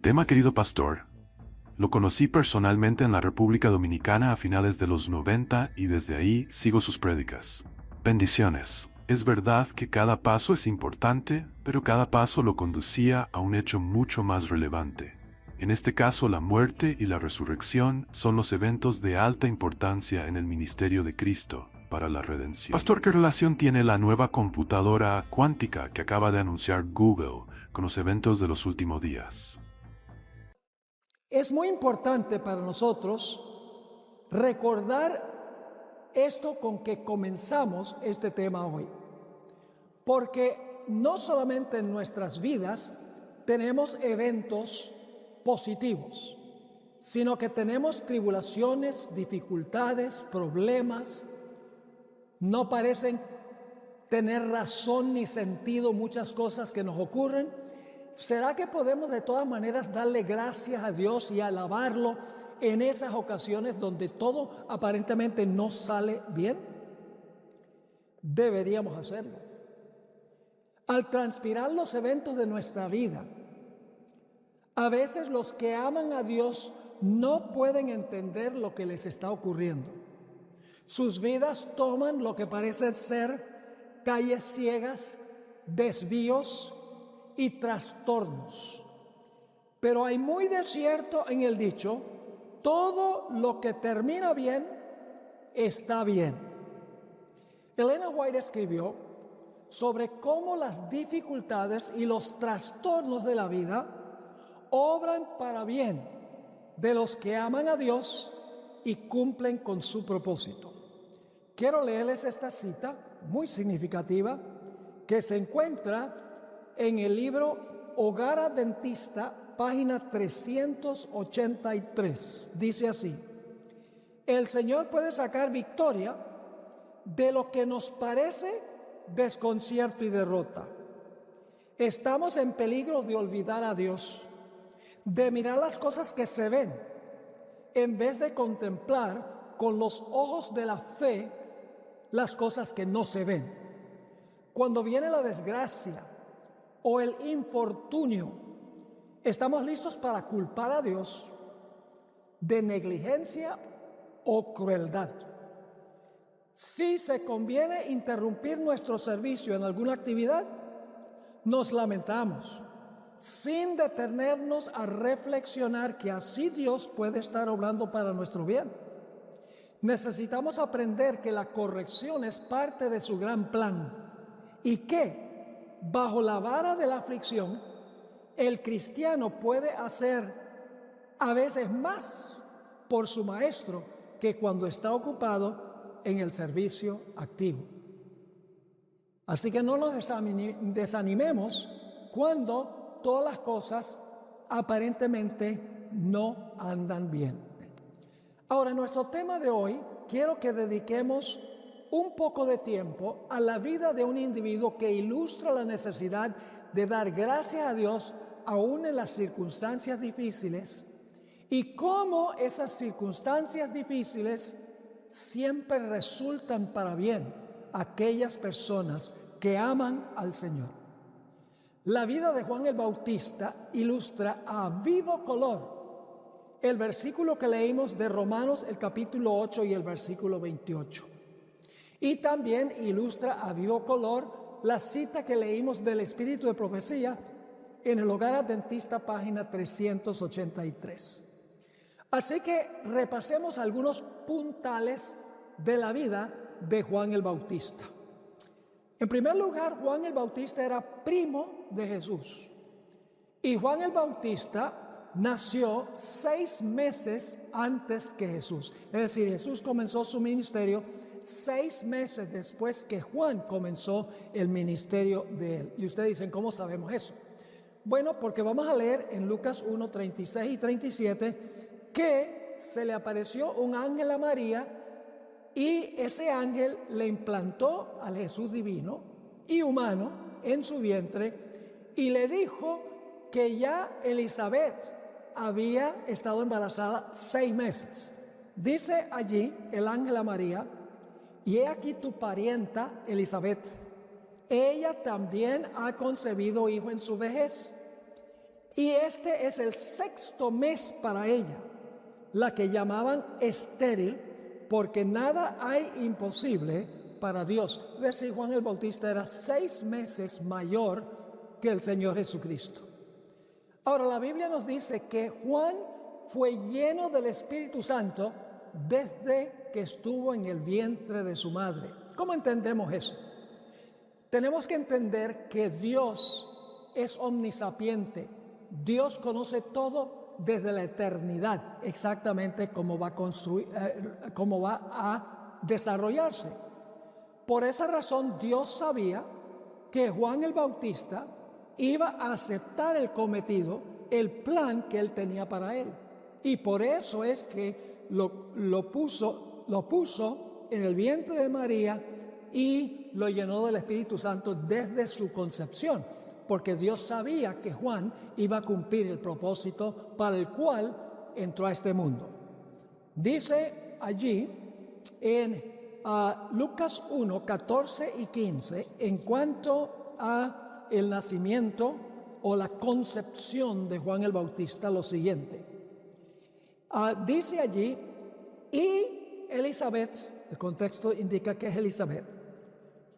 tema, querido pastor, lo conocí personalmente en la República Dominicana a finales de los 90 y desde ahí sigo sus prédicas. Bendiciones. Es verdad que cada paso es importante, pero cada paso lo conducía a un hecho mucho más relevante. En este caso, la muerte y la resurrección son los eventos de alta importancia en el ministerio de Cristo para la redención. Pastor, ¿qué relación tiene la nueva computadora cuántica que acaba de anunciar Google con los eventos de los últimos días? Es muy importante para nosotros recordar esto con que comenzamos este tema hoy, porque no solamente en nuestras vidas tenemos eventos positivos, sino que tenemos tribulaciones, dificultades, problemas. No parecen tener razón ni sentido muchas cosas que nos ocurren. ¿Será que podemos de todas maneras darle gracias a Dios y alabarlo en esas ocasiones donde todo aparentemente no sale bien? Deberíamos hacerlo. Al transpirar los eventos de nuestra vida, a veces los que aman a Dios no pueden entender lo que les está ocurriendo. Sus vidas toman lo que parece ser calles ciegas, desvíos y trastornos. Pero hay muy de cierto en el dicho: todo lo que termina bien, está bien. Elena White escribió sobre cómo las dificultades y los trastornos de la vida obran para bien de los que aman a Dios y cumplen con su propósito. Quiero leerles esta cita muy significativa que se encuentra en el libro Hogar Adventista, página 383. Dice así: el Señor puede sacar victoria de lo que nos parece desconcierto y derrota. Estamos en peligro de olvidar a Dios, de mirar las cosas que se ven, en vez de contemplar con los ojos de la fe las cosas que no se ven. Cuando viene la desgracia o el infortunio, estamos listos para culpar a Dios de negligencia o crueldad. Si se conviene interrumpir nuestro servicio en alguna actividad, nos lamentamos, sin detenernos a reflexionar que así Dios puede estar obrando para nuestro bien. Necesitamos aprender que la corrección es parte de su gran plan y que, bajo la vara de la aflicción, el cristiano puede hacer a veces más por su maestro que cuando está ocupado en el servicio activo. Así que no nos desanimemos cuando todas las cosas aparentemente no andan bien. Ahora, en nuestro tema de hoy, quiero que dediquemos un poco de tiempo a la vida de un individuo que ilustra la necesidad de dar gracias a Dios aún en las circunstancias difíciles, y cómo esas circunstancias difíciles siempre resultan para bien a aquellas personas que aman al Señor. La vida de Juan el Bautista ilustra a vivo color el versículo que leímos de Romanos, el capítulo 8 y el versículo 28. Y también ilustra a vivo color la cita que leímos del Espíritu de Profecía en el Hogar Adventista, página 383. Así que repasemos algunos puntales de la vida de Juan el Bautista. En primer lugar, Juan el Bautista era primo de Jesús. Y Juan el Bautista nació 6 meses antes que Jesús. Es decir, Jesús comenzó su ministerio 6 meses después que Juan comenzó el ministerio de él. Y ustedes dicen, ¿cómo sabemos eso? Bueno, porque vamos a leer en Lucas 1, 36 y 37 que se le apareció un ángel a María y ese ángel le implantó al Jesús divino y humano en su vientre y le dijo que ya Elizabeth había estado embarazada 6 meses. Dice allí el ángel a María: y he aquí tu parienta Elizabeth, ella también ha concebido hijo en su vejez, Y este es el 6º mes para ella, la que llamaban estéril, porque nada hay imposible para Dios. Es decir, Juan el Bautista era 6 meses mayor que el Señor Jesucristo. Ahora, la Biblia nos dice que Juan fue lleno del Espíritu Santo desde que estuvo en el vientre de su madre. ¿Cómo entendemos eso? Tenemos que entender que Dios es omnisapiente. Dios conoce todo desde la eternidad, exactamente cómo va a desarrollarse. Por esa razón, Dios sabía que Juan el Bautista iba a aceptar el cometido, el plan que él tenía para él. Y por eso es que lo puso en el vientre de María y lo llenó del Espíritu Santo desde su concepción, porque Dios sabía que Juan iba a cumplir el propósito para el cual entró a este mundo. Dice allí en Lucas 1, 14 y 15, en cuanto a el nacimiento o la concepción de Juan el Bautista, lo siguiente. Dice allí, y Elizabeth, el contexto indica que es Elizabeth,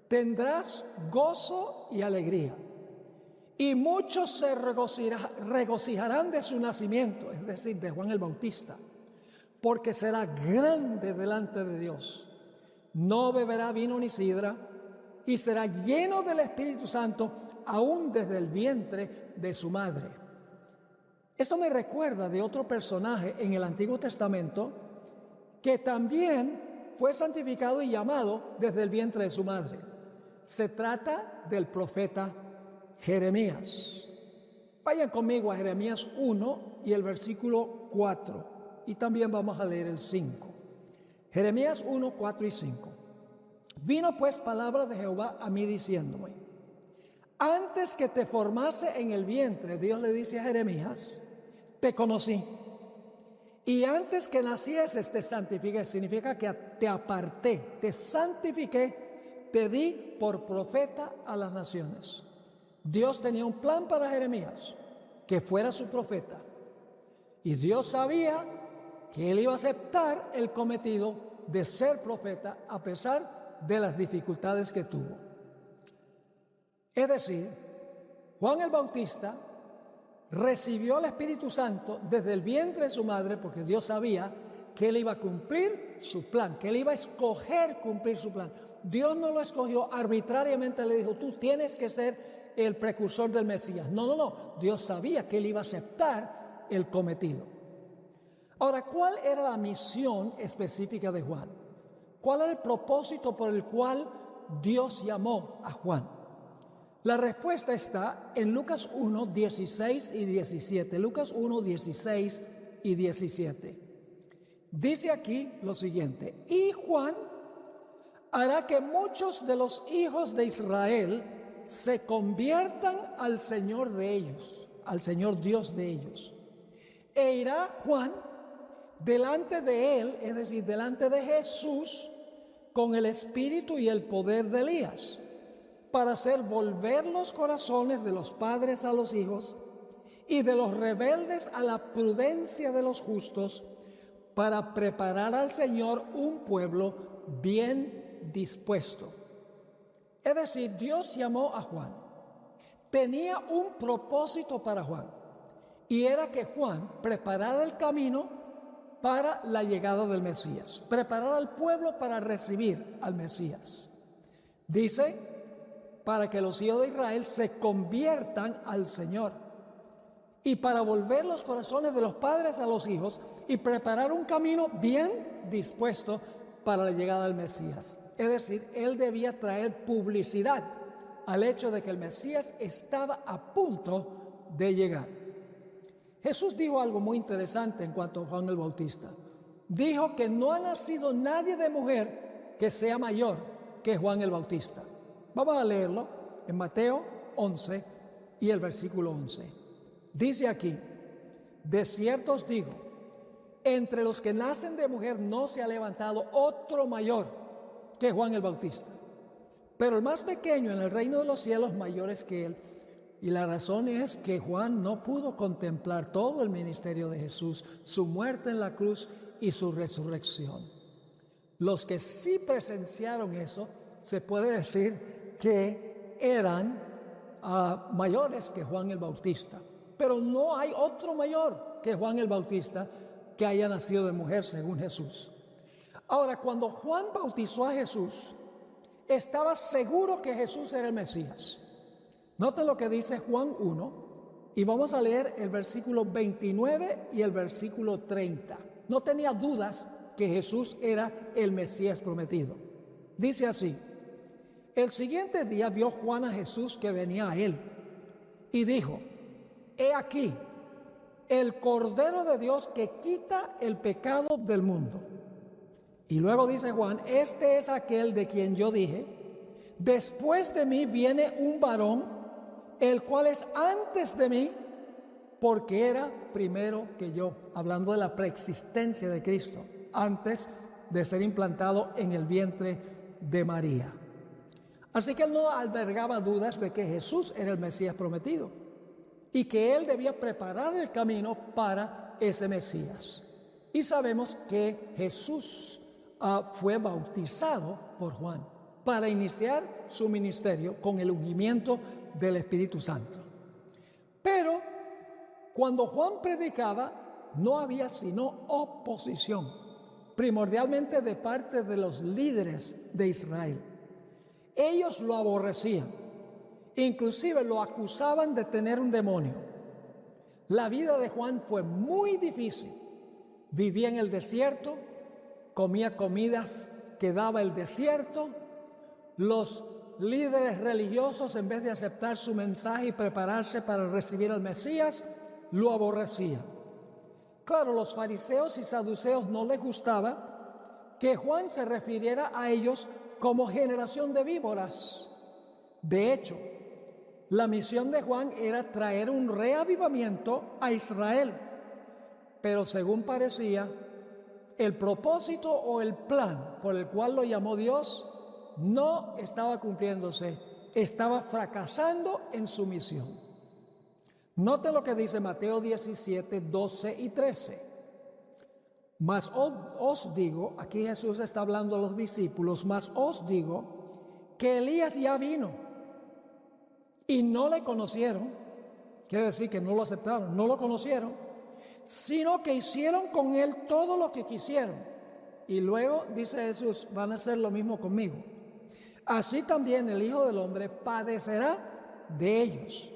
tendrás gozo y alegría, y muchos se regocijarán de su nacimiento, es decir, de Juan el Bautista, porque será grande delante de Dios. No beberá vino ni sidra, y será lleno del Espíritu Santo aún desde el vientre de su madre. Esto me recuerda de otro personaje en el Antiguo Testamento que también fue santificado y llamado desde el vientre de su madre. Se trata del profeta Jeremías. Vayan conmigo a Jeremías 1 y el versículo 4, y también vamos a leer el 5. Jeremías 1, 4 y 5. Vino pues palabra de Jehová a mí diciéndome: antes que te formase en el vientre, Dios le dice a Jeremías, te conocí. Y antes que nacieses te santifiqué. Significa que te aparté, te santifiqué, te di por profeta a las naciones. Dios tenía un plan para Jeremías, que fuera su profeta. Y Dios sabía que él iba a aceptar el cometido de ser profeta a pesar de las dificultades que tuvo. Es decir, Juan el Bautista recibió el Espíritu Santo desde el vientre de su madre, porque Dios sabía que él iba a cumplir su plan, que él iba a escoger cumplir su plan. Dios no lo escogió arbitrariamente, le dijo, tú tienes que ser el precursor del Mesías. No. Dios sabía que él iba a aceptar el cometido. Ahora, ¿cuál era la misión específica de Juan? ¿Cuál era el propósito por el cual Dios llamó a Juan? La respuesta está en Lucas 1, 16 y 17. Lucas 1, 16 y 17. Dice aquí lo siguiente: y Juan hará que muchos de los hijos de Israel se conviertan al Señor de ellos, al Señor Dios de ellos. E irá Juan delante de él, es decir, delante de Jesús, con el espíritu y el poder de Elías, para hacer volver los corazones de los padres a los hijos y de los rebeldes a la prudencia de los justos, para preparar al Señor un pueblo bien dispuesto. Es decir, Dios llamó a Juan. Tenía un propósito para Juan, y era que Juan preparara el camino para la llegada del Mesías, preparar al pueblo para recibir al Mesías. Dice, para que los hijos de Israel se conviertan al Señor y para volver los corazones de los padres a los hijos y preparar un camino bien dispuesto para la llegada del Mesías. Es decir, él debía traer publicidad al hecho de que el Mesías estaba a punto de llegar. Jesús dijo algo muy interesante en cuanto a Juan el Bautista. Dijo que no ha nacido nadie de mujer que sea mayor que Juan el Bautista. Vamos a leerlo en Mateo 11 y el versículo 11. Dice aquí: de cierto os digo, entre los que nacen de mujer no se ha levantado otro mayor que Juan el Bautista. Pero el más pequeño en el reino de los cielos mayor es que él. Y la razón es que Juan no pudo contemplar todo el ministerio de Jesús, su muerte en la cruz y su resurrección. Los que sí presenciaron eso, se puede decir que eran mayores que Juan el Bautista. Pero no hay otro mayor que Juan el Bautista que haya nacido de mujer según Jesús. Ahora, cuando Juan bautizó a Jesús, estaba seguro que Jesús era el Mesías. Noten lo que dice Juan 1 y vamos a leer el versículo 29 y el versículo 30. No tenía dudas que Jesús era el Mesías prometido. Dice así: el siguiente día vio Juan a Jesús que venía a él y dijo: he aquí, el Cordero de Dios que quita el pecado del mundo. Y luego dice Juan: este es aquel de quien yo dije: después de mí viene un varón, el cual es antes de mí, porque era primero que yo. Hablando de la preexistencia de Cristo, antes de ser implantado en el vientre de María. Así que él no albergaba dudas de que Jesús era el Mesías prometido y que él debía preparar el camino para ese Mesías. Y sabemos que Jesús fue bautizado por Juan para iniciar su ministerio con el ungimiento del Espíritu Santo. Pero cuando Juan predicaba, no había sino oposición, primordialmente de parte de los líderes de Israel. Ellos lo aborrecían, inclusive lo acusaban de tener un demonio. La vida de Juan fue muy difícil. Vivía en el desierto, comía comidas que daba el desierto. Los líderes religiosos, en vez de aceptar su mensaje y prepararse para recibir al Mesías, lo aborrecían. Claro, los fariseos y saduceos no les gustaba que Juan se refiriera a ellos como generación de víboras. De hecho, la misión de Juan era traer un reavivamiento a Israel, pero según parecía, el propósito o el plan por el cual lo llamó Dios no estaba cumpliéndose, estaba fracasando en su misión. Note lo que dice Mateo 17, 12 y 13. Mas os digo, aquí Jesús está hablando a los discípulos, mas os digo que Elías ya vino y no le conocieron, quiere decir que no lo aceptaron, no lo conocieron, sino que hicieron con él todo lo que quisieron. Y luego dice Jesús: van a hacer lo mismo conmigo. Así también el Hijo del Hombre padecerá de ellos.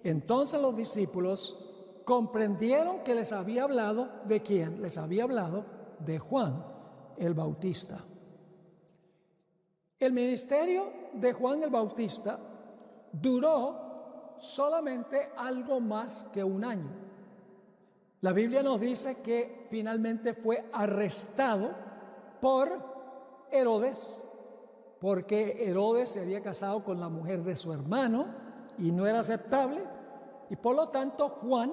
Entonces los discípulos comprendieron que les había hablado ¿de quién? Les había hablado de Juan el Bautista. El ministerio de Juan el Bautista duró solamente algo más que un año. La Biblia nos dice que finalmente fue arrestado por Herodes, porque Herodes se había casado con la mujer de su hermano y no era aceptable, y por lo tanto Juan,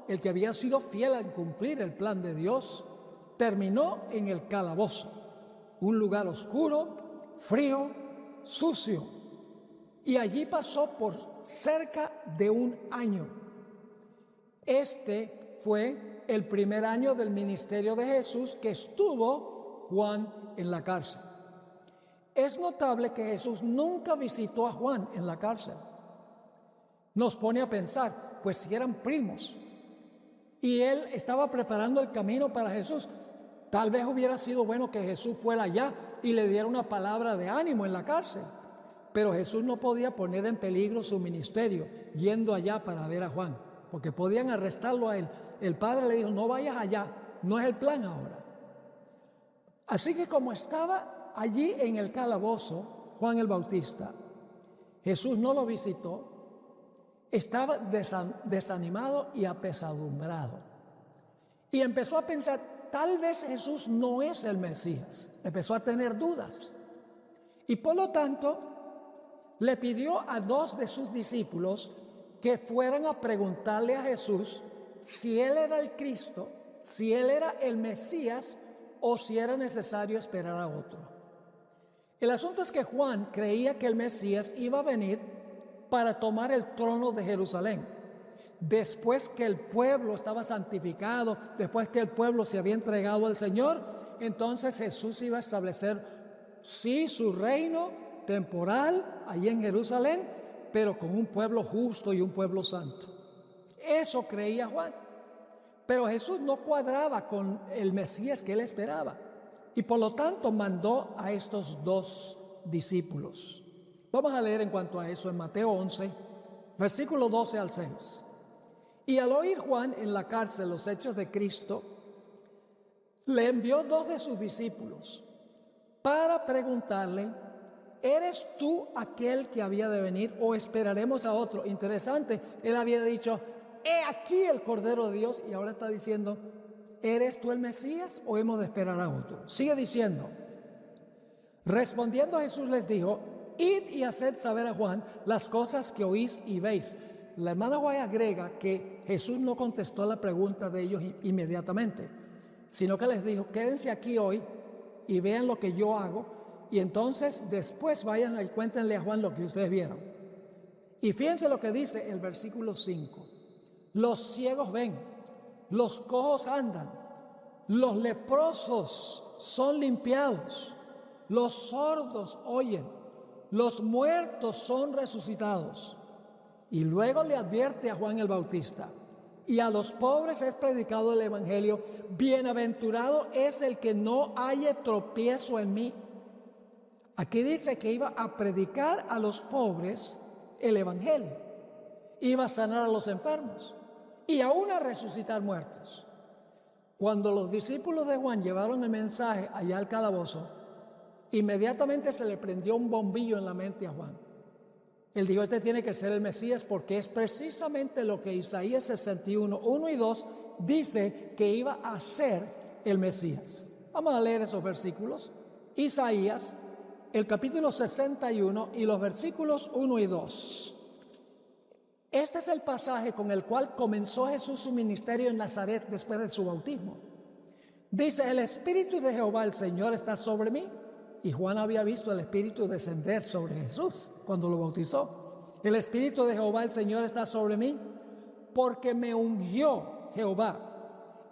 el que había sido fiel a cumplir el plan de Dios, terminó en el calabozo, un lugar oscuro, frío, sucio, y allí pasó por cerca de un año. Este fue el primer año del ministerio de Jesús que estuvo Juan en la cárcel. Es notable que Jesús nunca visitó a Juan en la cárcel. Nos pone a pensar, pues si eran primos y él estaba preparando el camino para Jesús, tal vez hubiera sido bueno que Jesús fuera allá y le diera una palabra de ánimo en la cárcel. Pero Jesús no podía poner en peligro su ministerio yendo allá para ver a Juan, porque podían arrestarlo a él. El padre le dijo: no vayas allá, no es el plan ahora. Así que como estaba allí en el calabozo Juan el Bautista, Jesús no lo visitó, estaba desanimado y apesadumbrado. Y empezó a pensar, tal vez Jesús no es el Mesías. Empezó a tener dudas. Y por lo tanto, le pidió a 2 de sus discípulos que fueran a preguntarle a Jesús si él era el Cristo, si él era el Mesías o si era necesario esperar a otro. El asunto es que Juan creía que el Mesías iba a venir para tomar el trono de Jerusalén. Después que el pueblo estaba santificado, después que el pueblo se había entregado al Señor, entonces Jesús iba a establecer, sí, su reino temporal allí en Jerusalén, pero con un pueblo justo y un pueblo santo. Eso creía Juan. Pero Jesús no cuadraba con el Mesías que él esperaba. Y por lo tanto mandó a estos dos discípulos. Vamos a leer en cuanto a eso en Mateo 11, versículo 12 al 6. Y al oír Juan en la cárcel los hechos de Cristo, le envió dos de sus discípulos para preguntarle: ¿eres tú aquel que había de venir o esperaremos a otro? Interesante, él había dicho: he aquí el Cordero de Dios, y ahora está diciendo: ¿eres tú el Mesías o hemos de esperar a otro? Sigue diciendo: respondiendo Jesús les dijo: id y haced saber a Juan las cosas que oís y veis. La hermana White agrega que Jesús no contestó a la pregunta de ellos inmediatamente, sino que les dijo: quédense aquí hoy y vean lo que yo hago, y entonces después vayan y cuéntenle a Juan lo que ustedes vieron. Y fíjense lo que dice el versículo 5: los ciegos ven, los cojos andan, los leprosos son limpiados, los sordos oyen, los muertos son resucitados. Y luego le advierte a Juan el Bautista: y a los pobres es predicado el evangelio, bienaventurado es el que no haya tropiezo en mí. Aquí dice que iba a predicar a los pobres el evangelio, iba a sanar a los enfermos y aún a resucitar muertos. Cuando los discípulos de Juan llevaron el mensaje allá al calabozo, inmediatamente se le prendió un bombillo en la mente a Juan. Él dijo: este tiene que ser el Mesías, porque es precisamente lo que Isaías 61, 1 y 2 dice que iba a ser el Mesías. Vamos a leer esos versículos. Isaías, el capítulo 61 y los versículos 1 y 2. Este es el pasaje con el cual comenzó Jesús su ministerio en Nazaret después de su bautismo. Dice: el Espíritu de Jehová el Señor está sobre mí. Y Juan había visto el Espíritu descender sobre Jesús cuando lo bautizó. El Espíritu de Jehová el Señor está sobre mí, porque me ungió Jehová.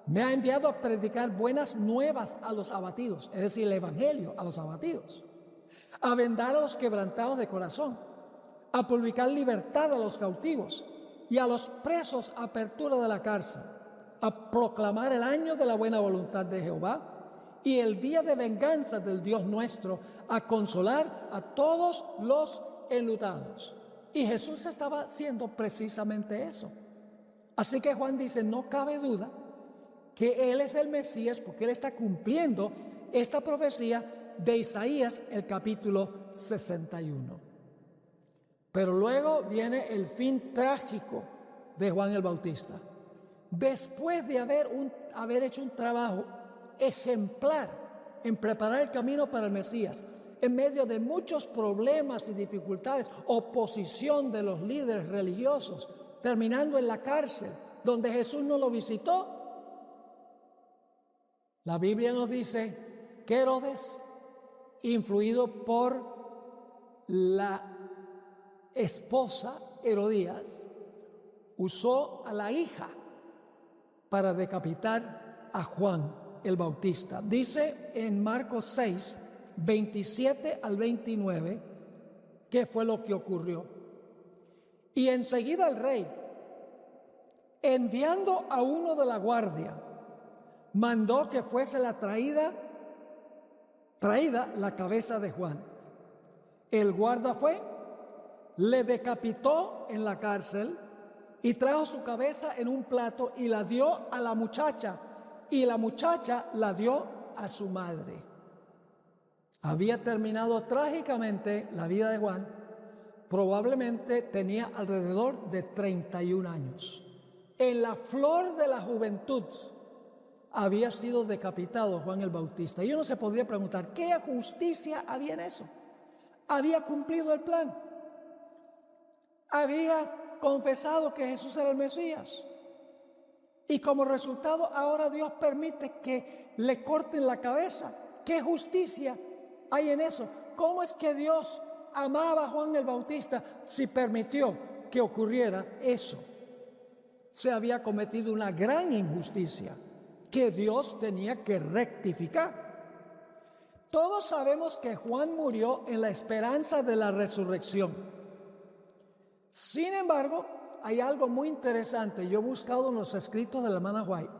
Me ha enviado a predicar buenas nuevas a los abatidos, es decir, el evangelio a los abatidos, a vendar a los quebrantados de corazón, a publicar libertad a los cautivos y a los presos apertura de la cárcel, a proclamar el año de la buena voluntad de Jehová y el día de venganza del Dios nuestro, a consolar a todos los enlutados. Y Jesús estaba haciendo precisamente eso. Así que Juan dice: no cabe duda que Él es el Mesías, porque Él está cumpliendo esta profecía de Isaías, el capítulo 61. Pero luego viene el fin trágico de Juan el Bautista. Después de haber hecho un trabajo ejemplar en preparar el camino para el Mesías, en medio de muchos problemas y dificultades, oposición de los líderes religiosos, terminando en la cárcel donde Jesús no lo visitó, la Biblia nos dice que Herodes, influido por la esposa Herodías, usó a la hija para decapitar a Juan el Bautista. Dice en Marcos 6, 27 al 29, qué fue lo que ocurrió. Y enseguida el rey, enviando a uno de la guardia, mandó que fuese traída la cabeza de Juan. El guarda fue, le decapitó en la cárcel y trajo su cabeza en un plato y la dio a la muchacha, y la muchacha la dio a su madre. Había terminado trágicamente la vida de Juan. Probablemente tenía alrededor de 31 años. En la flor de la juventud había sido decapitado Juan el Bautista. Y uno se podría preguntar: ¿qué justicia había en eso? Había cumplido el plan. Había confesado que Jesús era el Mesías. Y como resultado, ahora Dios permite que le corten la cabeza. ¿Qué justicia hay en eso? ¿Cómo es que Dios amaba a Juan el Bautista si permitió que ocurriera eso? Se había cometido una gran injusticia que Dios tenía que rectificar. Todos sabemos que Juan murió en la esperanza de la resurrección. Sin embargo, hay algo muy interesante. Yo he buscado en los escritos de la hermana White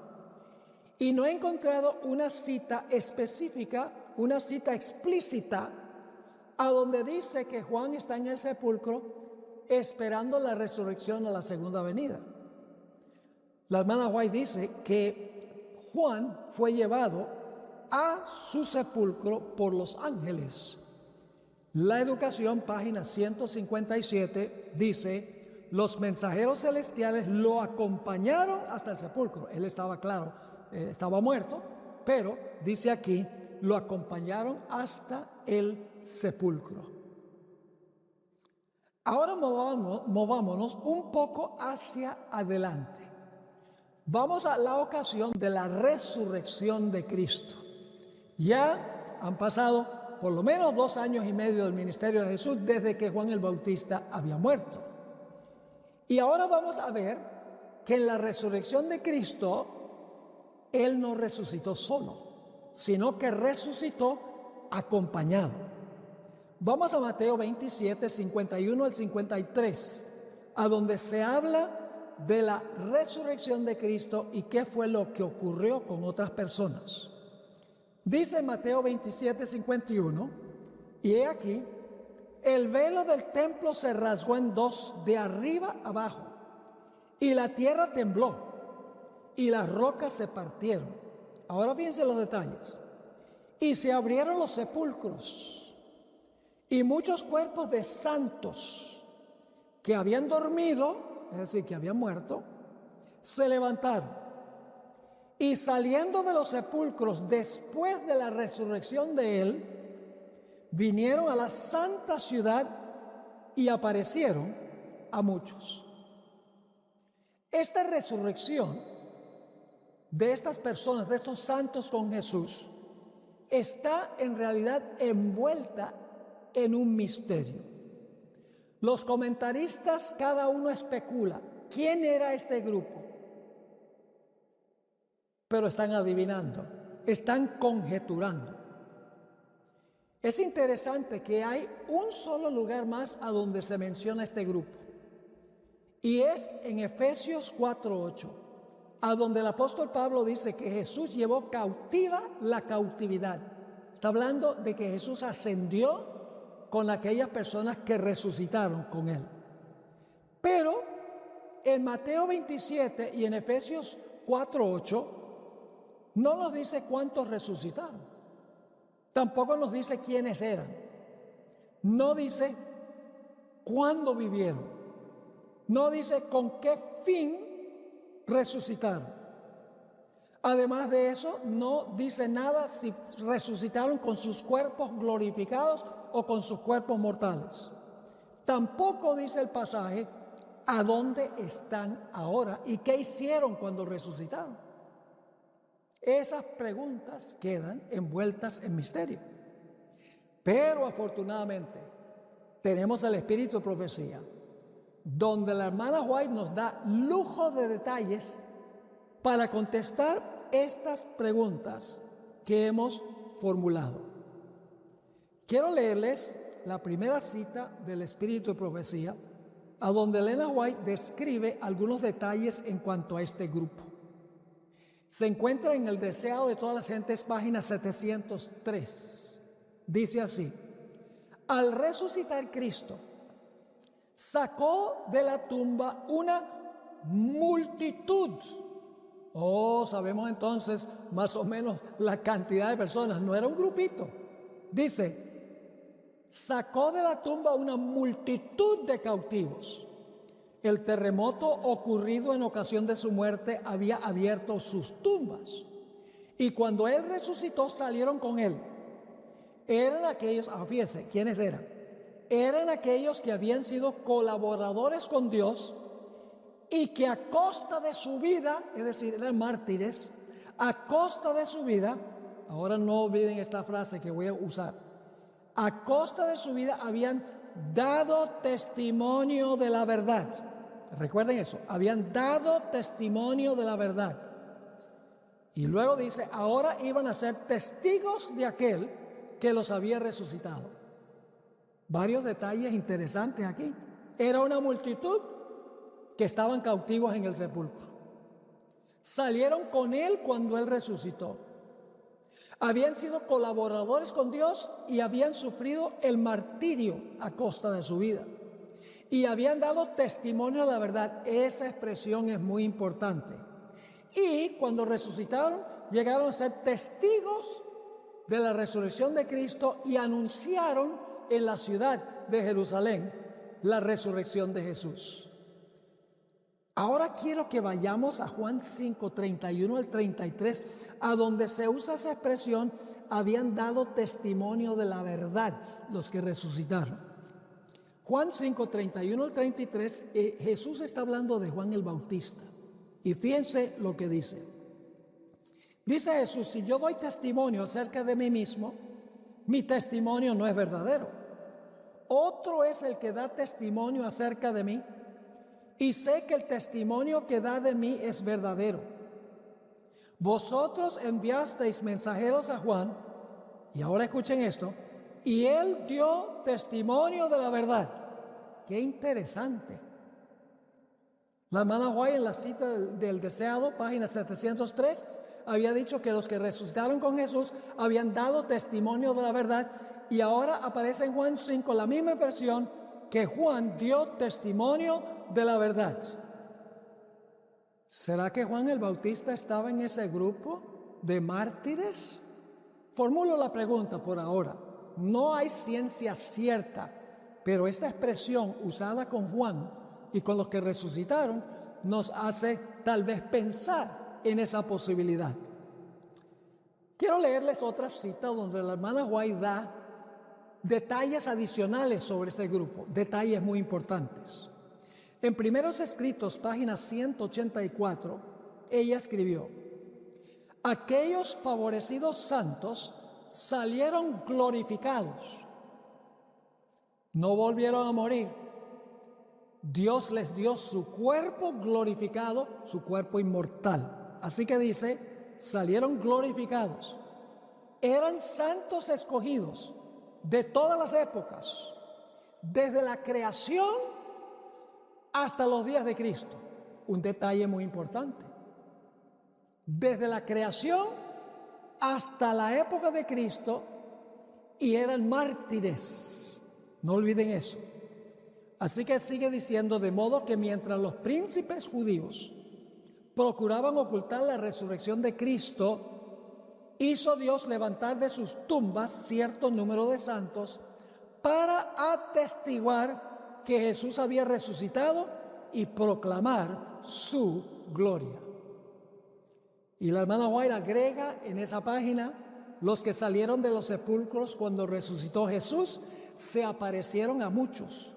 y no he encontrado una cita específica, una cita explícita, a donde dice que Juan está en el sepulcro esperando la resurrección a la segunda venida. La hermana White dice que Juan fue llevado a su sepulcro por los ángeles. La Educación, página 157, dice: los mensajeros celestiales lo acompañaron hasta el sepulcro. Él estaba, claro, estaba muerto, pero dice aquí, lo acompañaron hasta el sepulcro. Ahora movámonos un poco hacia adelante. Vamos a la ocasión de la resurrección de Cristo. Ya han pasado por lo menos 2 años y medio del ministerio de Jesús desde que Juan el Bautista había muerto. Y ahora vamos a ver que en la resurrección de Cristo, Él no resucitó solo, sino que resucitó acompañado. Vamos a Mateo 27, 51 al 53, a donde se habla de la resurrección de Cristo y qué fue lo que ocurrió con otras personas. Dice Mateo 27, 51, y he aquí, el velo del templo se rasgó en dos, de arriba abajo, y la tierra tembló, y las rocas se partieron. Ahora fíjense los detalles. Y se abrieron los sepulcros, y muchos cuerpos de santos que habían dormido, es decir, que habían muerto, se levantaron. Y saliendo de los sepulcros después de la resurrección de Él, vinieron a la santa ciudad y aparecieron a muchos. Esta resurrección de estas personas, de estos santos con Jesús, está en realidad envuelta en un misterio. Los comentaristas, cada uno especula quién era este grupo, pero están adivinando, están conjeturando. Es interesante que hay un solo lugar más a donde se menciona este grupo, y es en Efesios 4:8, a donde el apóstol Pablo dice que Jesús llevó cautiva la cautividad. Está hablando de que Jesús ascendió con aquellas personas que resucitaron con Él. Pero en Mateo 27 y en Efesios 4:8 no nos dice cuántos resucitaron. Tampoco nos dice quiénes eran. No dice cuándo vivieron. No dice con qué fin resucitaron. Además de eso, no dice nada si resucitaron con sus cuerpos glorificados o con sus cuerpos mortales. Tampoco dice el pasaje a dónde están ahora y qué hicieron cuando resucitaron. Esas preguntas quedan envueltas en misterio. Pero afortunadamente tenemos el espíritu de profecía, donde la hermana White nos da lujo de detalles para contestar estas preguntas que hemos formulado. Quiero leerles la primera cita del espíritu de profecía, a donde Elena White describe algunos detalles en cuanto a este grupo. Se encuentra en El Deseado de todas las gentes, página 703. Dice así: al resucitar Cristo, sacó de la tumba una multitud. Sabemos entonces más o menos la cantidad de personas, no era un grupito. Dice, sacó de la tumba una multitud de cautivos. El terremoto ocurrido en ocasión de su muerte había abierto sus tumbas. Y cuando Él resucitó, salieron con Él. Eran aquellos, fíjense, ¿quiénes eran? Eran aquellos que habían sido colaboradores con Dios y que a costa de su vida, es decir, eran mártires, a costa de su vida, ahora no olviden esta frase que voy a usar, a costa de su vida habían dado testimonio de la verdad. Recuerden eso, habían dado testimonio de la verdad. Y luego dice, ahora iban a ser testigos de aquel que los había resucitado. Varios detalles interesantes aquí. Era una multitud que estaban cautivos en el sepulcro. Salieron con él cuando él resucitó. Habían sido colaboradores con Dios y habían sufrido el martirio a costa de su vida. Y habían dado testimonio de la verdad. Esa expresión es muy importante. Y cuando resucitaron, llegaron a ser testigos de la resurrección de Cristo y anunciaron en la ciudad de Jerusalén la resurrección de Jesús. Ahora quiero que vayamos a Juan 5, 31 al 33, a donde se usa esa expresión, habían dado testimonio de la verdad los que resucitaron. Juan 5, 31 al 33, Jesús está hablando de Juan el Bautista. Y fíjense lo que dice. Dice Jesús, si yo doy testimonio acerca de mí mismo, mi testimonio no es verdadero. Otro es el que da testimonio acerca de mí, y sé que el testimonio que da de mí es verdadero. Vosotros enviasteis mensajeros a Juan, y ahora escuchen esto, y él dio testimonio de la verdad. Qué interesante. La hermana White en la cita del deseado, página 703, había dicho que los que resucitaron con Jesús habían dado testimonio de la verdad, y ahora aparece en Juan 5 la misma versión, que Juan dio testimonio de la verdad. ¿Será que Juan el Bautista estaba en ese grupo de mártires? Formulo la pregunta por ahora. No hay ciencia cierta, pero esta expresión usada con Juan y con los que resucitaron nos hace tal vez pensar en esa posibilidad. Quiero leerles otra cita donde la hermana White da detalles adicionales sobre este grupo, detalles muy importantes. En Primeros Escritos, página 184, ella escribió: aquellos favorecidos santos salieron glorificados, no volvieron a morir. Dios les dio su cuerpo glorificado, su cuerpo inmortal. Así que dice, salieron glorificados. Eran santos escogidos de todas las épocas, desde la creación hasta los días de Cristo. Un detalle muy importante. Desde la creación hasta la época de Cristo, y eran mártires. No olviden eso. Así que sigue diciendo, de modo que mientras los príncipes judíos procuraban ocultar la resurrección de Cristo, hizo Dios levantar de sus tumbas cierto número de santos para atestiguar que Jesús había resucitado y proclamar su gloria. Y la hermana White agrega en esa página, los que salieron de los sepulcros cuando resucitó Jesús se aparecieron a muchos,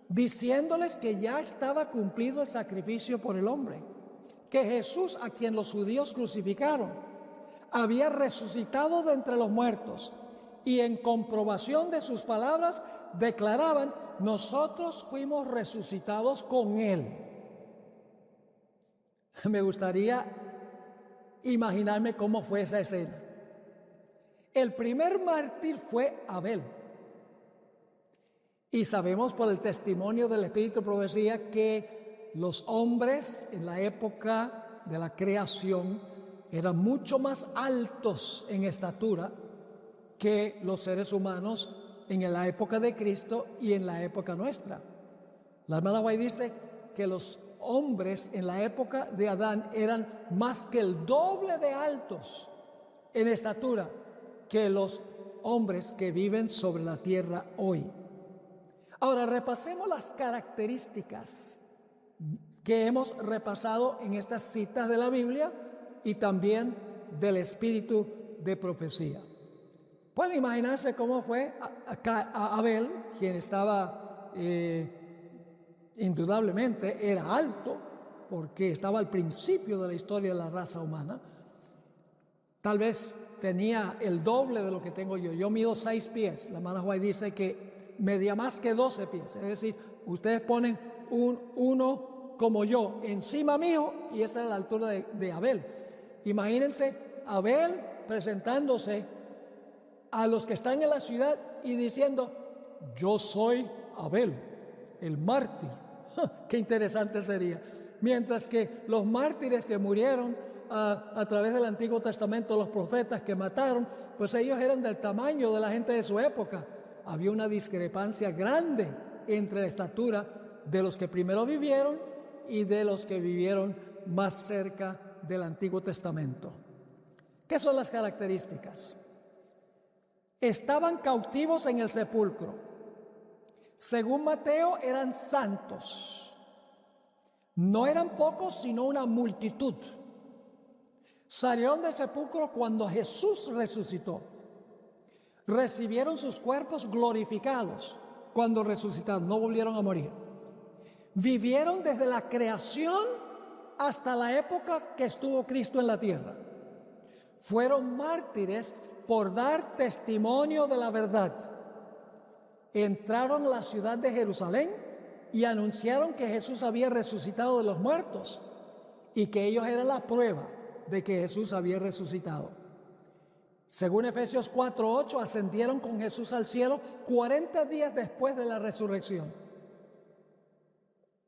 diciéndoles que ya estaba cumplido el sacrificio por el hombre, que Jesús, a quien los judíos crucificaron, había resucitado de entre los muertos, y en comprobación de sus palabras declaraban, nosotros fuimos resucitados con él. Me gustaría imaginarme cómo fue esa escena. El primer mártir fue Abel. Y sabemos por el testimonio del Espíritu de Profecía que los hombres en la época de la creación eran mucho más altos en estatura que los seres humanos en la época de Cristo y en la época nuestra. La hermana White dice que los hombres en la época de Adán eran más que el doble de altos en estatura que los hombres que viven sobre la tierra hoy. Ahora repasemos las características que hemos repasado en estas citas de la Biblia y también del espíritu de profecía. Pueden imaginarse cómo fue a Abel, quien estaba indudablemente era alto, porque estaba al principio de la historia de la raza humana. Tal vez tenía el doble de lo que tengo yo. Yo mido 6 pies. La hermana White dice que medía más que 12 pies. Es decir, ustedes ponen uno como yo encima mío y esa era la altura de Abel. Imagínense Abel presentándose a los que están en la ciudad y diciendo: yo soy Abel, el mártir. Qué interesante sería. Mientras que los mártires que murieron a través del Antiguo Testamento, los profetas que mataron, pues ellos eran del tamaño de la gente de su época. Había una discrepancia grande entre la estatura de los que primero vivieron y de los que vivieron más cerca del Antiguo Testamento. ¿Qué son las características? Estaban cautivos en el sepulcro. Según Mateo, eran santos. No eran pocos, sino una multitud. Salieron del sepulcro cuando Jesús resucitó. Recibieron sus cuerpos glorificados cuando resucitaron, no volvieron a morir. Vivieron desde la creación hasta la época que estuvo Cristo en la tierra. Fueron mártires por dar testimonio de la verdad. Entraron a la ciudad de Jerusalén y anunciaron que Jesús había resucitado de los muertos y que ellos eran la prueba de que Jesús había resucitado. Según Efesios 4:8, ascendieron con Jesús al cielo 40 días después de la resurrección.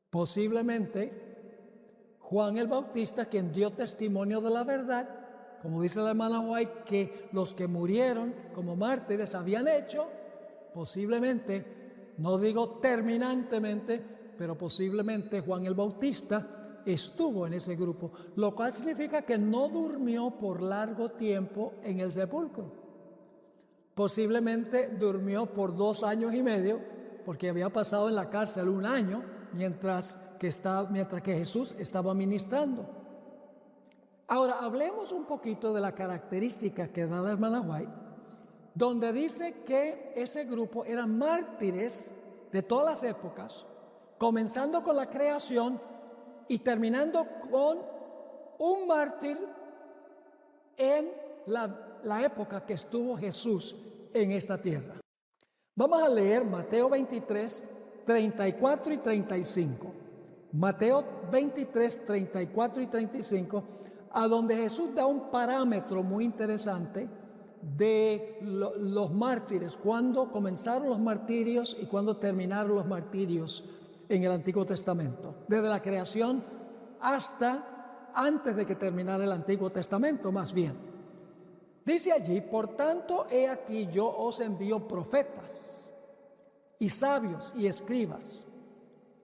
Posiblemente Juan el Bautista, quien dio testimonio de la verdad, como dice la hermana White, que los que murieron como mártires habían hecho, posiblemente, no digo terminantemente, pero posiblemente Juan el Bautista estuvo en ese grupo, lo cual significa que no durmió por largo tiempo en el sepulcro. Posiblemente durmió por 2 años y medio, porque había pasado en la cárcel 1 año, mientras que Jesús estaba ministrando. Ahora, hablemos un poquito de la característica que da la hermana White, donde dice que ese grupo eran mártires de todas las épocas, comenzando con la creación y terminando con un mártir en la época que estuvo Jesús en esta tierra. Vamos a leer Mateo 23, 34 y 35. Mateo 23, 34 y 35, a donde Jesús da un parámetro muy interesante de los mártires, cuándo comenzaron los martirios y cuándo terminaron los martirios en el Antiguo Testamento, desde la creación hasta antes de que terminara el Antiguo Testamento, más bien. Dice allí: por tanto, he aquí yo os envío profetas y sabios y escribas,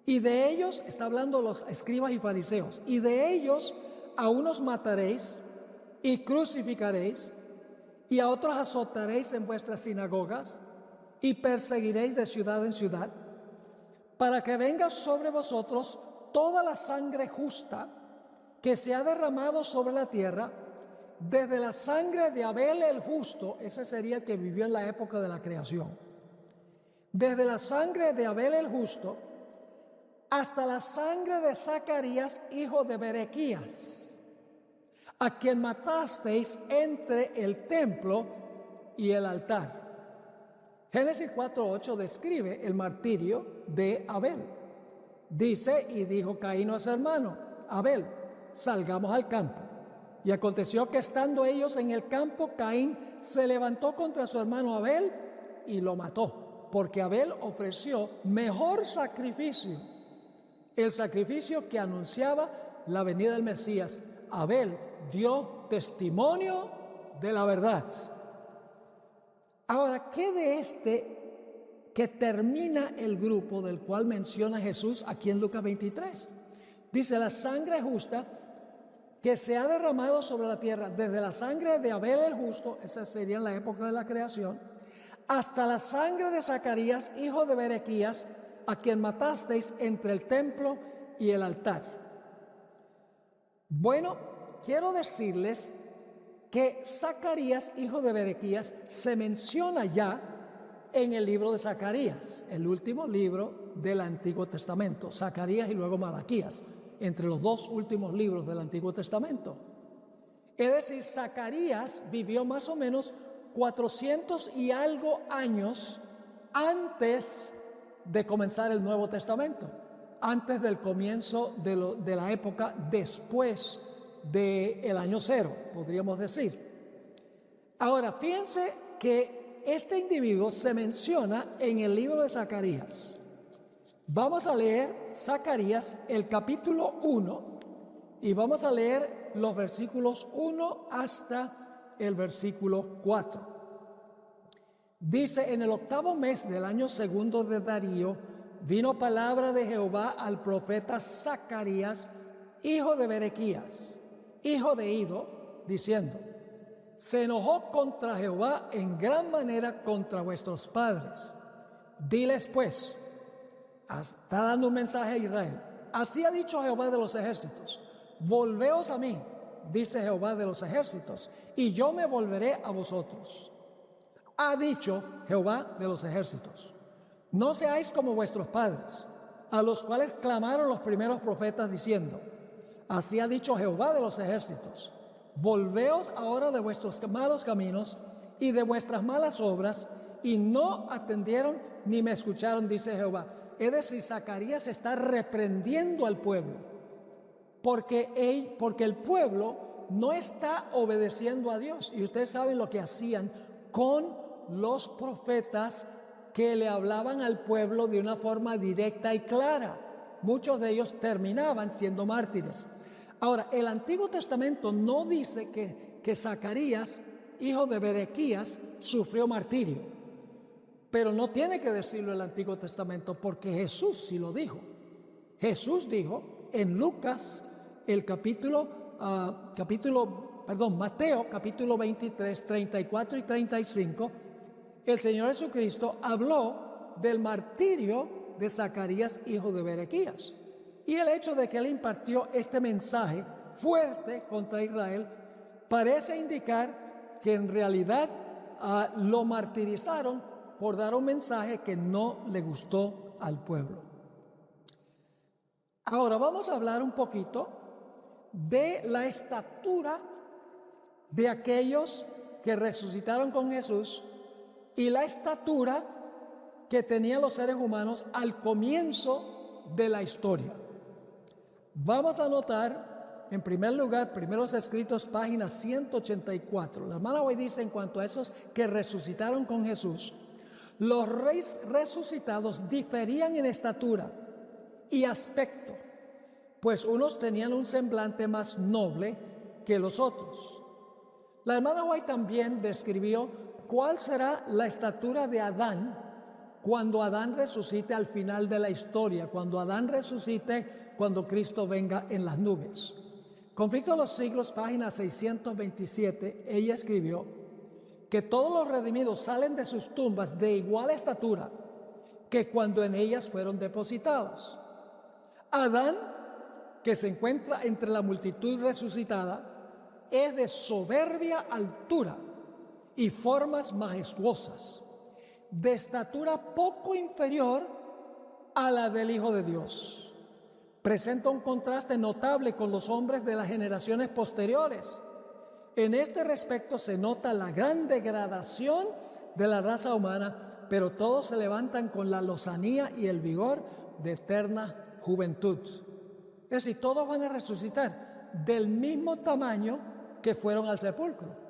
y de ellos, está hablando los escribas y fariseos, y de ellos a unos mataréis y crucificaréis, y a otros azotaréis en vuestras sinagogas, y perseguiréis de ciudad en ciudad, para que venga sobre vosotros toda la sangre justa que se ha derramado sobre la tierra, desde la sangre de Abel el justo, ese sería el que vivió en la época de la creación, desde la sangre de Abel el justo, hasta la sangre de Zacarías, hijo de Berequías, a quien matasteis entre el templo y el altar. Génesis 4:8 describe el martirio de Abel. Dice: y dijo Caín a su hermano Abel, salgamos al campo. Y aconteció que estando ellos en el campo, Caín se levantó contra su hermano Abel y lo mató, porque Abel ofreció mejor sacrificio, el sacrificio que anunciaba la venida del Mesías. Abel dio testimonio de la verdad. Ahora, ¿qué de este que termina el grupo del cual menciona Jesús aquí en Lucas 23? Dice: la sangre justa que se ha derramado sobre la tierra, desde la sangre de Abel el justo, esa sería en la época de la creación, hasta la sangre de Zacarías, hijo de Berequías, a quien matasteis entre el templo y el altar. Bueno, quiero decirles que Zacarías, hijo de Berequías, se menciona ya en el libro de Zacarías, el último libro del Antiguo Testamento. Zacarías y luego Malaquías, entre los 2 últimos libros del Antiguo Testamento. Es decir, Zacarías vivió más o menos 400 y algo años antes de comenzar el Nuevo Testamento, antes del comienzo de la época después del año cero, podríamos decir. Ahora, fíjense que este individuo se menciona en el libro de Zacarías. Vamos a leer Zacarías, el capítulo 1, y vamos a leer los versículos 1 hasta el versículo 4. Dice: en el 8º mes del año segundo de Darío, vino palabra de Jehová al profeta Zacarías, hijo de Berequías, hijo de Ido, diciendo: se enojó contra Jehová en gran manera contra vuestros padres. Diles pues, está dando un mensaje a Israel: así ha dicho Jehová de los ejércitos, volveos a mí, dice Jehová de los ejércitos, y yo me volveré a vosotros. Ha dicho Jehová de los ejércitos: no seáis como vuestros padres, a los cuales clamaron los primeros profetas diciendo: así ha dicho Jehová de los ejércitos, volveos ahora de vuestros malos caminos y de vuestras malas obras, y no atendieron ni me escucharon, dice Jehová. Es decir, Zacarías está reprendiendo al pueblo, porque el pueblo no está obedeciendo a Dios. Y ustedes saben lo que hacían con los profetas que le hablaban al pueblo de una forma directa y clara. Muchos de ellos terminaban siendo mártires. Ahora, el Antiguo Testamento no dice que Zacarías, hijo de Berequías, sufrió martirio, pero no tiene que decirlo el Antiguo Testamento, porque Jesús sí lo dijo. Jesús dijo en Lucas, Mateo capítulo 23, 34 y 35, el Señor Jesucristo habló del martirio de Zacarías, hijo de Berequías. Y el hecho de que él impartió este mensaje fuerte contra Israel parece indicar que en realidad lo martirizaron por dar un mensaje que no le gustó al pueblo. Ahora vamos a hablar un poquito de la estatura de aquellos que resucitaron con Jesús y la estatura que tenían los seres humanos al comienzo de la historia. Vamos a notar, en primer lugar, Primeros Escritos, página 184. La hermana hoy dice, en cuanto a esos que resucitaron con Jesús, los resucitados diferían en estatura y aspecto, pues unos tenían un semblante más noble que los otros. La hermana White también describió cuál será la estatura de Adán cuando Adán resucite al final de la historia, cuando Adán resucite, cuando Cristo venga en las nubes. Conflicto de los Siglos, página 627, ella escribió que todos los redimidos salen de sus tumbas de igual estatura que cuando en ellas fueron depositados. Adán, que se encuentra entre la multitud resucitada, es de soberbia altura y formas majestuosas, de estatura poco inferior a la del Hijo de Dios. Presenta un contraste notable con los hombres de las generaciones posteriores. En este respecto se nota la gran degradación de la raza humana, pero todos se levantan con la lozanía y el vigor de eterna juventud. Es decir, todos van a resucitar del mismo tamaño que fueron al sepulcro.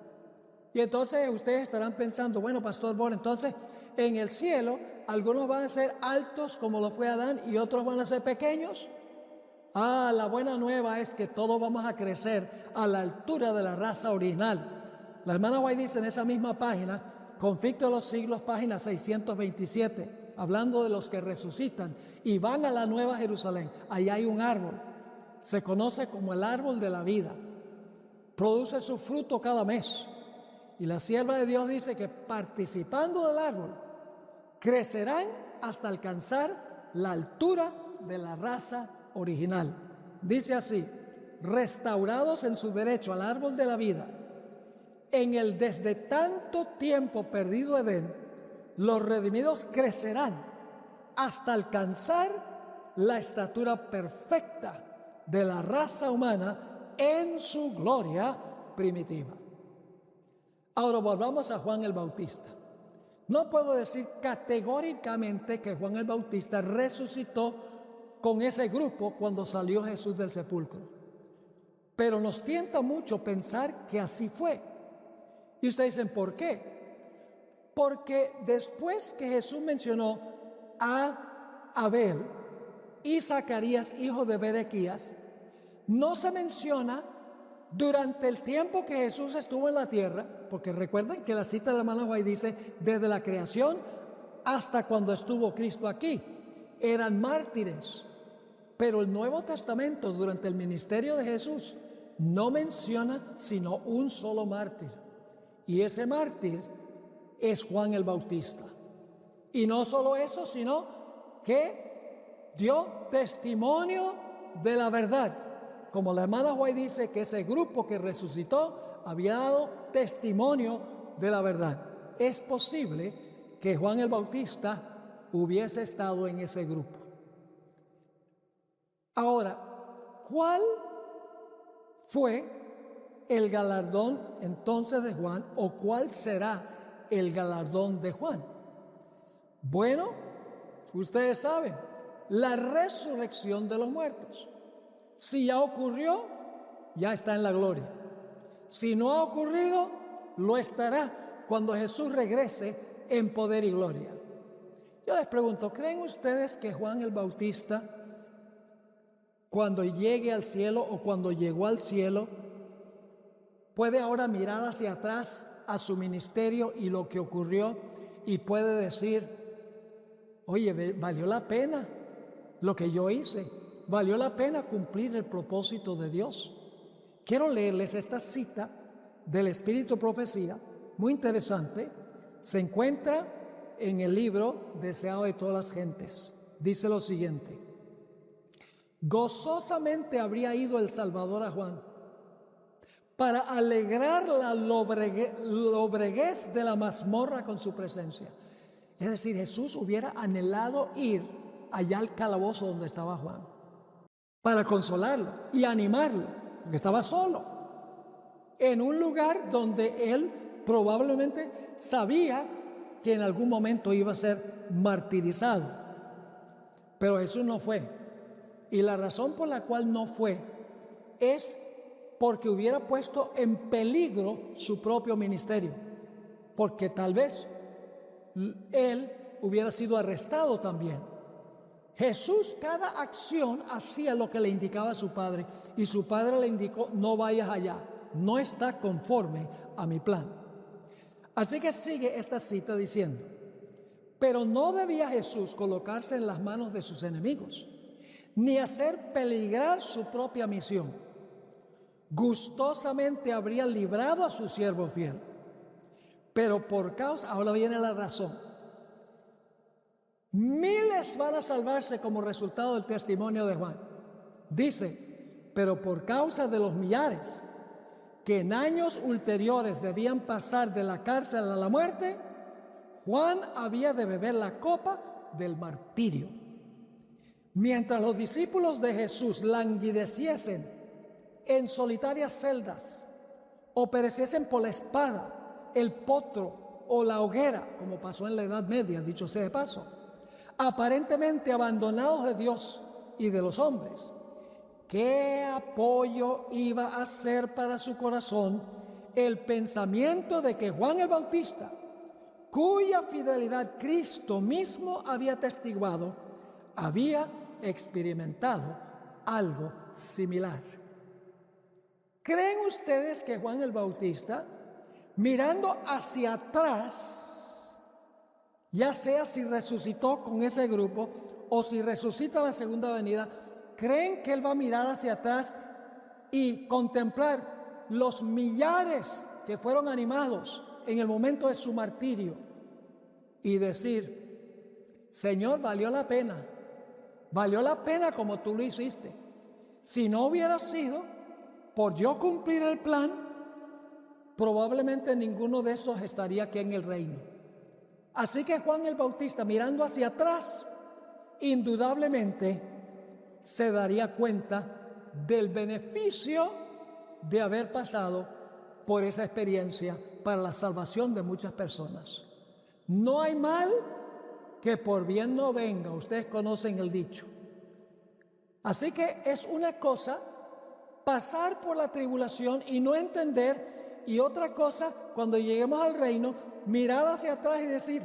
Y entonces ustedes estarán pensando, bueno, Pastor Bor, entonces en el cielo algunos van a ser altos como lo fue Adán y otros van a ser pequeños. La buena nueva es que todos vamos a crecer a la altura de la raza original. La hermana White dice en esa misma página, Conflicto de los Siglos, página 627, hablando de los que resucitan y van a la Nueva Jerusalén. Allá hay un árbol, se conoce como el árbol de la vida, produce su fruto cada mes. Y la sierva de Dios dice que participando del árbol, crecerán hasta alcanzar la altura de la raza original. Dice así: restaurados en su derecho al árbol de la vida, en el desde tanto tiempo perdido Edén, los redimidos crecerán hasta alcanzar la estatura perfecta de la raza humana en su gloria primitiva. Ahora volvamos a Juan el Bautista. No puedo decir categóricamente que Juan el Bautista resucitó con ese grupo cuando salió Jesús del sepulcro. Pero nos tienta mucho pensar que así fue. Y ustedes dicen, ¿por qué? Porque después que Jesús mencionó a Abel y Zacarías, hijo de Berequías, no se menciona durante el tiempo que Jesús estuvo en la tierra, porque recuerden que la cita de la hermana White dice, desde la creación hasta cuando estuvo Cristo aquí, eran mártires. Pero el Nuevo Testamento, durante el ministerio de Jesús, no menciona sino un solo mártir. Y ese mártir es Juan el Bautista. Y no solo eso, sino que dio testimonio de la verdad. Como la hermana White dice que ese grupo que resucitó había dado testimonio de la verdad. Es posible que Juan el Bautista hubiese estado en ese grupo. Ahora, ¿cuál fue el galardón entonces de Juan, o cuál será el galardón de Juan? Bueno, ustedes saben, la resurrección de los muertos. Si ya ocurrió, ya está en la gloria. Si no ha ocurrido, lo estará cuando Jesús regrese en poder y gloria. Yo les pregunto, ¿creen ustedes que Juan el Bautista, cuando llegue al cielo o cuando llegó al cielo, puede ahora mirar hacia atrás a su ministerio y lo que ocurrió y puede decir, oye, valió la pena lo que yo hice, valió la pena cumplir el propósito de Dios? Quiero leerles esta cita del Espíritu Profecía, muy interesante. Se encuentra en el libro Deseado de todas las gentes. Dice lo siguiente: gozosamente habría ido el Salvador a Juan para alegrar la lobreguez de la mazmorra con su presencia. Es decir, Jesús hubiera anhelado ir allá al calabozo donde estaba Juan para consolarlo y animarlo, porque estaba solo, en un lugar donde él probablemente sabía que en algún momento iba a ser martirizado. Pero Jesús no fue. Y la razón por la cual no fue es porque hubiera puesto en peligro su propio ministerio, porque tal vez él hubiera sido arrestado también. Jesús, cada acción hacía lo que le indicaba a su padre, y su padre le indicó: no vayas allá, no está conforme a mi plan. Así que sigue esta cita diciendo: pero no debía Jesús colocarse en las manos de sus enemigos, ni hacer peligrar su propia misión. Gustosamente habría librado a su siervo fiel, pero por causa, ahora viene la razón, miles van a salvarse como resultado del testimonio de Juan. Dice: pero por causa de los millares que en años ulteriores debían pasar de la cárcel a la muerte, Juan había de beber la copa del martirio. Mientras los discípulos de Jesús languideciesen en solitarias celdas o pereciesen por la espada, el potro o la hoguera, como pasó en la Edad Media, dicho sea de paso, aparentemente abandonados de Dios y de los hombres, ¿qué apoyo iba a ser para su corazón el pensamiento de que Juan el Bautista, cuya fidelidad Cristo mismo había testiguado, había experimentado algo similar? ¿Creen ustedes que Juan el Bautista, mirando hacia atrás, ya sea si resucitó con ese grupo o si resucita la segunda venida, creen que él va a mirar hacia atrás y contemplar los millares que fueron animados en el momento de su martirio y decir: Señor, valió la pena como tú lo hiciste? Si no hubiera sido por yo cumplir el plan, probablemente ninguno de esos estaría aquí en el reino. Así que Juan el Bautista, mirando hacia atrás, indudablemente se daría cuenta del beneficio de haber pasado por esa experiencia para la salvación de muchas personas. No hay mal que por bien no venga. Ustedes conocen el dicho. Así que es una cosa pasar por la tribulación y no entender, y otra cosa, cuando lleguemos al reino, mirar hacia atrás y decir,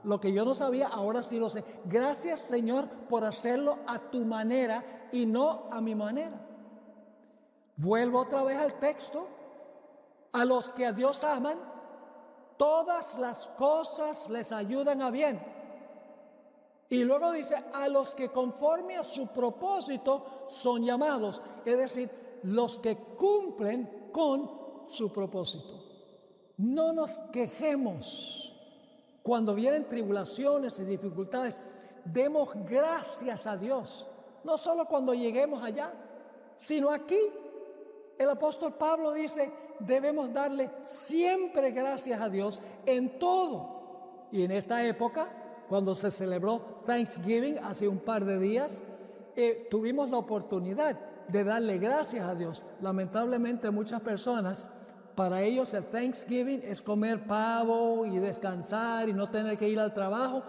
lo que yo no sabía, ahora sí lo sé. Gracias, Señor, por hacerlo a tu manera y no a mi manera. Vuelvo otra vez al texto. A los que a Dios aman, todas las cosas les ayudan a bien. Y luego dice, a los que conforme a su propósito son llamados. Es decir, los que cumplen con su propósito. No nos quejemos cuando vienen tribulaciones y dificultades. Demos gracias a Dios. No solo cuando lleguemos allá, sino aquí. El apóstol Pablo dice, debemos darle siempre gracias a Dios en todo. Y en esta época, cuando se celebró Thanksgiving hace un par de días, tuvimos la oportunidad de darle gracias a Dios. Lamentablemente muchas personas, para ellos el Thanksgiving es comer pavo y descansar y no tener que ir al trabajo,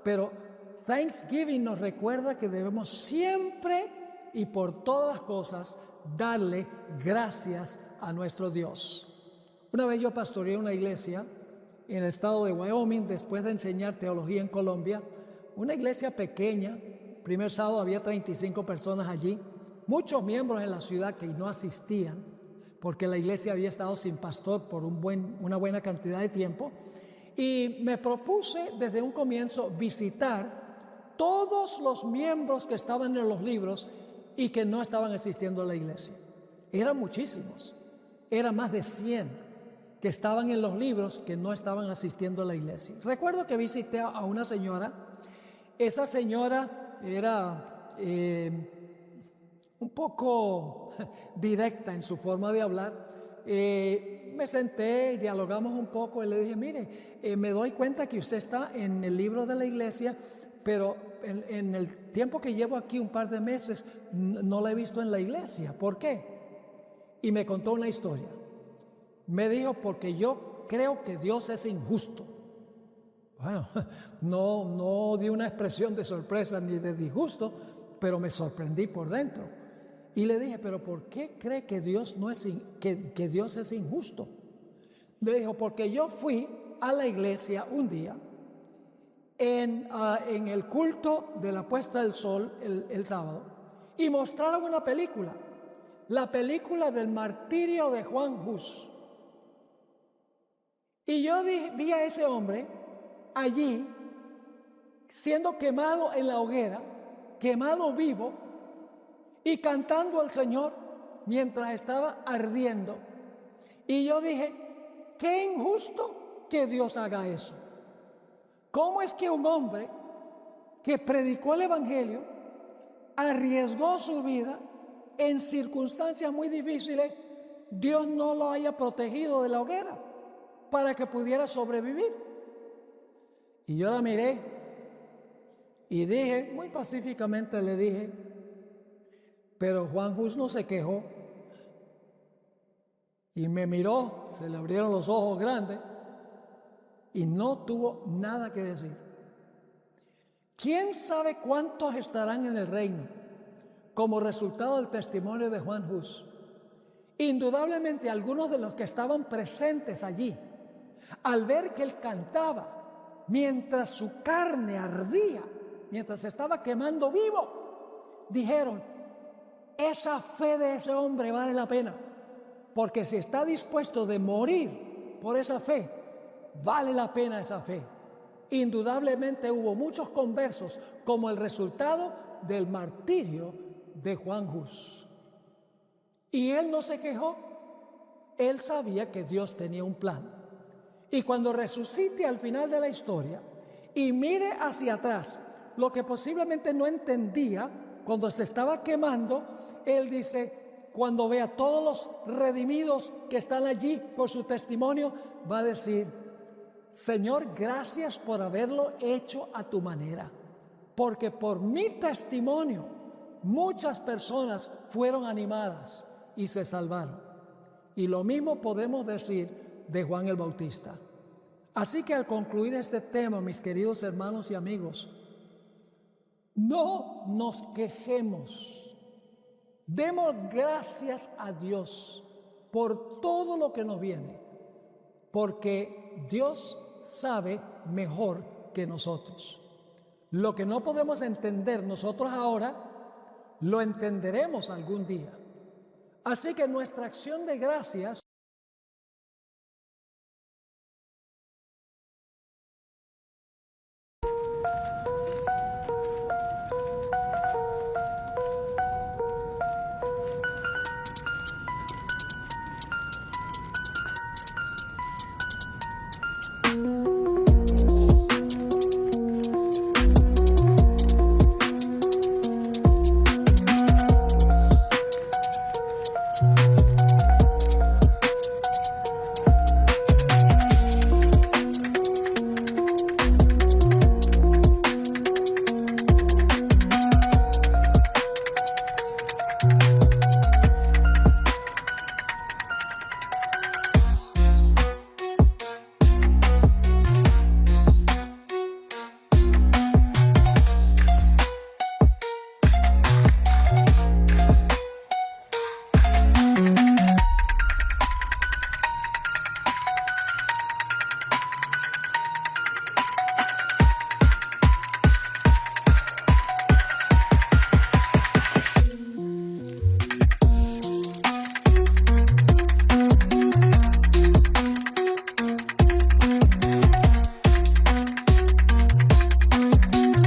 pero Thanksgiving nos recuerda que debemos siempre y por todas las cosas darle gracias a nuestro Dios. Una vez yo pastoreé una iglesia en el estado de Wyoming después de enseñar teología en Colombia, una iglesia pequeña. Primer sábado había 35 personas allí, muchos miembros en la ciudad que no asistían porque la iglesia había estado sin pastor por una buena cantidad de tiempo, y me propuse desde un comienzo visitar todos los miembros que estaban en los libros y que no estaban asistiendo a la iglesia. Eran muchísimos, eran más de 100 que estaban en los libros que no estaban asistiendo a la iglesia. Recuerdo que visité a una señora. Esa señora era un poco directa en su forma de hablar. Me senté, dialogamos un poco y le dije, mire, me doy cuenta que usted está en el libro de la iglesia, pero en el tiempo que llevo aquí, un par de meses, no la he visto en la iglesia. ¿Por qué? Y me contó una historia. Me dijo, porque yo creo que Dios es injusto. Bueno, no di una expresión de sorpresa ni de disgusto, pero me sorprendí por dentro. Y le dije, ¿pero por qué cree que Dios que Dios es injusto? Le dijo, porque yo fui a la iglesia un día en el culto de la puesta del sol el sábado, y mostraron una película, la película del martirio de Juan Hus. Y yo vi a ese hombre allí siendo quemado en la hoguera, quemado vivo, y cantando al Señor mientras estaba ardiendo. Y yo dije, qué injusto que Dios haga eso. ¿Cómo es que un hombre que predicó el Evangelio, arriesgó su vida en circunstancias muy difíciles, Dios no lo haya protegido de la hoguera para que pudiera sobrevivir? Y yo la miré y dije, muy pacíficamente le dije, pero Juan Hus no se quejó. Y me miró, se le abrieron los ojos grandes y no tuvo nada que decir. ¿Quién sabe cuántos estarán en el reino como resultado del testimonio de Juan Hus? Indudablemente algunos de los que estaban presentes allí, al ver que él cantaba mientras su carne ardía, mientras se estaba quemando vivo, dijeron, esa fe de ese hombre vale la pena, porque si está dispuesto de morir por esa fe, vale la pena esa fe. Indudablemente hubo muchos conversos como el resultado del martirio de Juan Hus. Y él no se quejó. Él sabía que Dios tenía un plan. Y cuando resucite al final de la historia y mire hacia atrás, lo que posiblemente no entendía cuando se estaba quemando, él dice, cuando vea todos los redimidos que están allí por su testimonio, va a decir, Señor, gracias por haberlo hecho a tu manera, porque por mi testimonio muchas personas fueron animadas y se salvaron. Y lo mismo podemos decir de Juan el Bautista. Así que al concluir este tema, mis queridos hermanos y amigos, no nos quejemos. Demos gracias a Dios por todo lo que nos viene, porque Dios sabe mejor que nosotros. Lo que no podemos entender nosotros ahora, lo entenderemos algún día. Así que nuestra acción de gracias